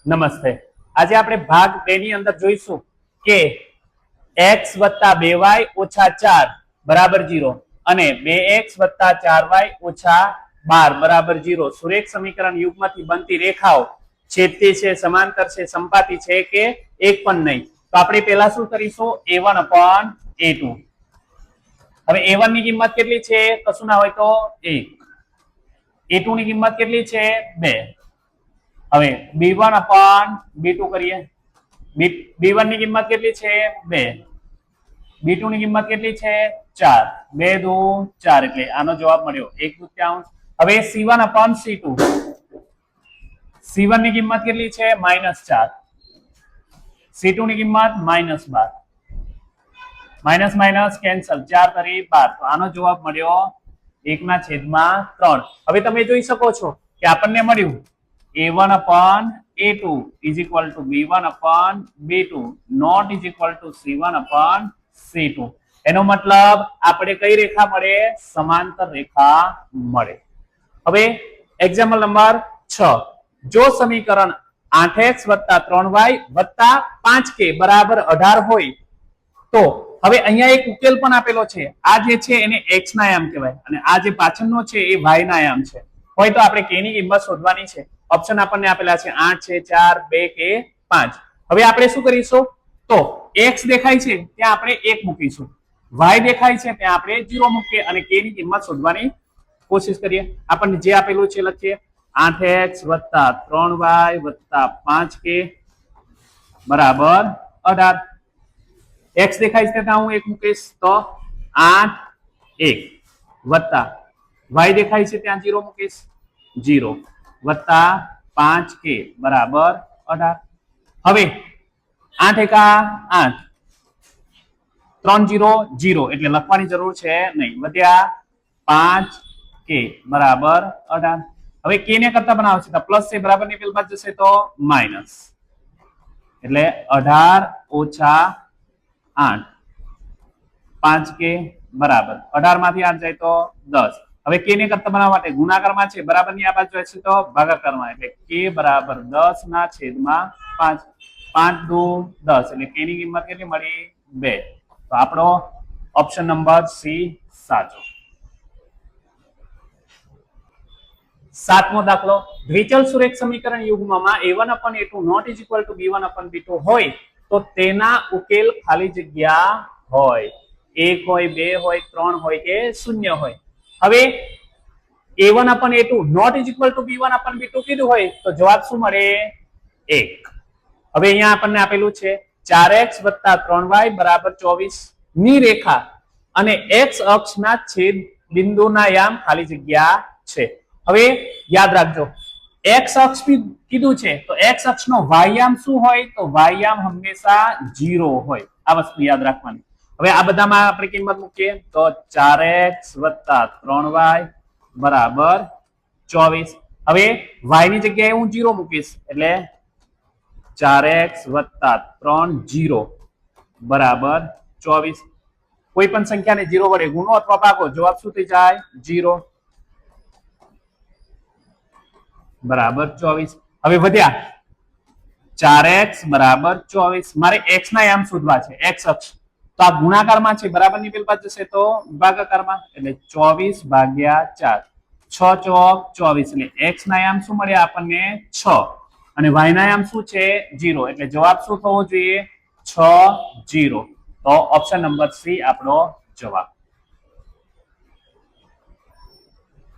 નમસ્તે. આજે આપણે ભાગ 2 ની અંદર જોઈશું કે x + 2y - 4 બરાબર 0 અને 2x + 4y - 12 બરાબર 0 સુરેખ સમીકરણ યુગ્મથી બનતી રેખાઓ છેદતી છે, સમાંતર છે, સંપાતી છે કે એક પણ નહીં. તો આપણે પહેલા શું કરીશું? a1/a2. હવે a1 ની કિંમત કેટલી છે? કશું ના હોય તો 1. a2 ની કિંમત કેટલી છે? 2. હવે b1/b2 કરીએ. b1 ની કિંમત કેટલી છે? 2. b2 ની કિંમત કેટલી છે? 4. 2 × 2 = 4 એટલે આનો જવાબ મળ્યો 1/3. હવે c1/c2. c1 ની કિંમત કેટલી છે? -4. c2 ની કિંમત -12. Minus minus cancel, 4 × 3 = 12. તો આનો જવાબ મળ્યો 1/3. હવે તમે જોઈ શકો છો કે આપણને મળ્યું a1/a2 = b1/b2 not = c1/c2. એનો મતલબ આપણે કઈ રેખા મળે? સમાંતર રેખા મળે. હવે એક્ઝામ્પલ નંબર 6. જો સમીકરણ 8x + 3y + 5k = 18 હોય તો હવે અહીંયા એક ઉકેલ પણ આપેલો છે. આ જે છે એને x ના આયામ કહેવાય અને આ જે પાછળનો છે એ y ના આયામ છે. હોય તો આપણે k ની કિંમત શોધવાની છે. ઓપ્શન આપણને આપેલા છે 8 છે, 4, 2 કે 5. હવે આપણે શું કરીશું? તો x દેખાય છે ત્યાં આપણે 1 મૂકીશું, y દેખાય છે ત્યાં આપણે 0 મૂકીએ અને k ની કિંમત શોધવાની કોશિશ કરીએ. આપણને જે આપેલું છે લખીએ 8x + 3y + 5k = 18. x દેખાય છે ત્યાં હું 1 મૂકીશ તો 8 1 વત્તા y દેખાય છે ત્યાં 0 મૂકીશ 0 વત્તા 5k = 18. હવે 8 × 8 3 0 0 એટલે લખવાની જરૂર છે નહીં. વધ્યા 5k = 18. હવે k ને કરતા બનાવશે તો પ્લસ છે, બરાબર ની પેલ બાજુ જશે તો માઈનસ એટલે 18 - 8 5k બરાબર 18 માંથી 8 જાય તો 10. હવે k ને કરતા બનાવવા માટે ગુણાકારમાં છે, બરાબર ની આ બાજુ હશે તો ભાગાકારમાં એટલે k = 10/5. 5 × 2 = 10 એટલે k ની કિંમત કેટલી મળી? 2. તો આપણો ઓપ્શન નંબર સી સાચો. 7મો દાખલો. દ્વિચલ સુરેખ સમીકરણ યુગ્મમાં a1/a2 not = b1/b2 હોય તો તેના ઉકેલ ખાલી જગ્યા હોય. 1 હોય, 2 હોય, 3 હોય કે 0 હોય. હવે a1/a2 not = b1/b2 કીધું હોય તો જવાબ શું મળે? 1. હવે અહીંયા આપણને આપેલું છે 4x + 3y = 24 ની રેખા અને x અક્ષના છેદ બિંદુના યામ ખાલી જગ્યા છે. હવે યાદ રાખજો x અક્ષ કીધું છે તો x અક્ષનો y યામ શું હોય? તો y યામ હંમેશા 0 હોય. આ વસ્તુ યાદ રાખવાની. હવે આ બધામાં આપણે કિંમત મૂકીએ તો 4x + 3y = 24. હવે y ની જગ્યાએ હું 0 મૂકીશ એટલે 4x + 3 0 = 24. કોઈ પણ સંખ્યાને 0 વડે ગુણો અથવા ભાગો, જવાબ શું થઈ જાય? 0 બરાબર 24. હવે વધ્યા 4x = 24. મારે x ના યામ શોધવા છે, x અક્ષ. તો આ ગુણાકારમાં છે, બરાબર ની પેલ બાજુ જશે તો ભાગાકારમાં એટલે 24/4. 6 × 24 એટલે x ના યામ શું મળ્યા આપણને? 6 અને y ના યામ શું છે? 0 એટલે જવાબ શું થવો જોઈએ? 6 0. તો ઓપ્શન નંબર સી આપણો જવાબ.